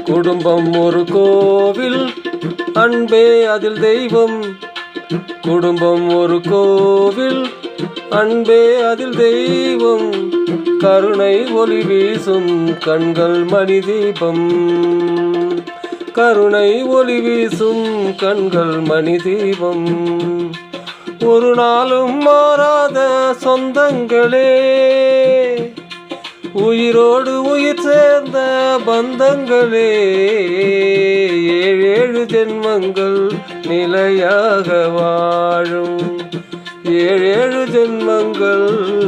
குடும்பம் ஒரு கோவில், அன்பே அதில் தெய்வம். குடும்பம் ஒரு கோவில், அன்பே அதில் தெய்வம். கருணை ஒளி வீசும் கண்கள் மணி தீபம். கருணை ஒளி வீசும் கண்கள் மணி தீபம். ஒரு நாளும் மாறாத சொந்தங்களே, உயிரோடு உயிர் சேர்ந்த பந்தங்களே, ஏழேழு ஜென்மங்கள் நிலையாக வாழும். ஏழேழு ஜென்மங்கள்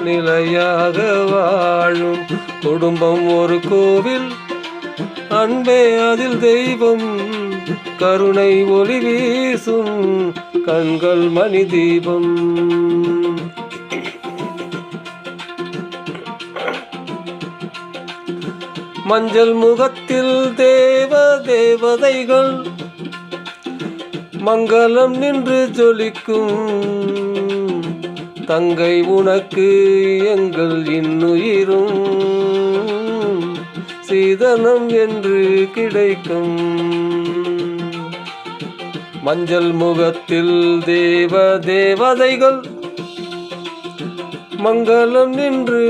நிலையாக வாழும். குடும்பம் ஒரு கோவில், அன்பே அதில் தெய்வம். கருணை ஒளி வீசும் கண்கள் மணி தீபம். மஞ்சள் முகத்தில் தேவதைகள் மங்களம் நின்று ஜொலிக்கும். தங்கை உனக்கு எங்கள் இன்னுயிரும் சீதனம் என்று கிடைக்கும். மஞ்சள் முகத்தில் தேவதைகள் மங்களம் நின்று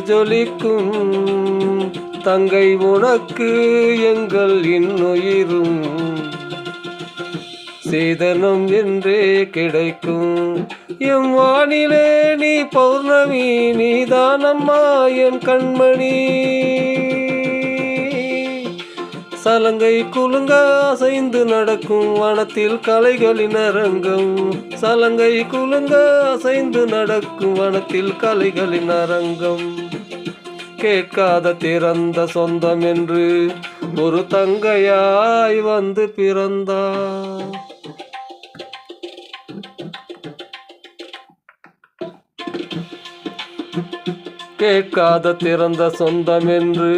ஜொலிக்கும். தங்கை உனக்கு எங்கள் இன்னுயிரும் சீதனம் என்றே கிடைக்கும். எம் வானிலே நீ பௌர்ணமி, நீதானம்மா என் கண்மணி. சலங்கை குலுங்க அசைந்து நடக்கும் வனத்தில் கலைகளின் அரங்கம். சலங்கை குலுங்க அசைந்து நடக்கும் வனத்தில் கலைகளின் அரங்கம். கேட்காத திறந்த சொந்தம் என்று ஒரு தங்கையாய் வந்து பிறந்தார். கேட்காத திறந்த சொந்தம் என்று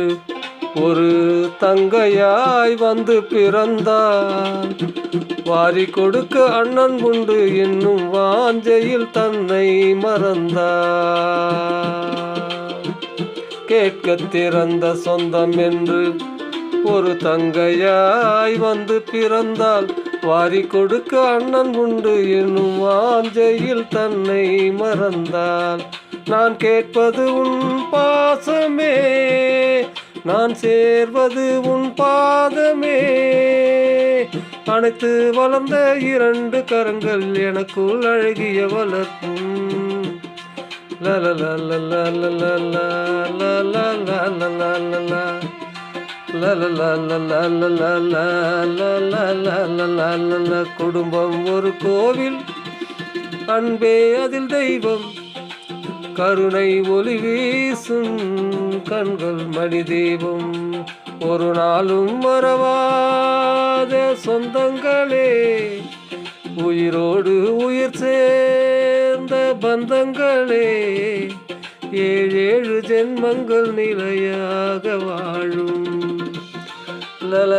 ஒரு தங்கையாய் வந்து பிறந்தார். வாரி கொடுக்க அண்ணன் உண்டு என்னும் வாஞ்சையில் தன்னை மறந்தார். கேட்க திறந்த சொந்தம் என்று ஒரு தங்கையாய் வந்து பிறந்தால், வாரி கொடுக்க அண்ணன் உண்டு என்னும் வாஞ்சையில் தன்னை மறந்தால். நான் கேட்பது உன் பாசமே, நான் சேர்வது உன் பாதமே. அனைத்து வளர்ந்த இரண்டு கரங்கள் எனக்குள் அழகிய வளர்ப்பும். குடும்பம் ஒரு கோவில், அன்பே அதில் தெய்வம். கருணை ஒளி வீசும் கண்கள் மணி தீபம். ஒரு நாளும் மறவாத சொந்தங்களே, உயிரோடு உயிர் சேர்ந்த பந்தங்களே, ஏழேழு ஜென்மங்கள் நிலையாக வாழும். la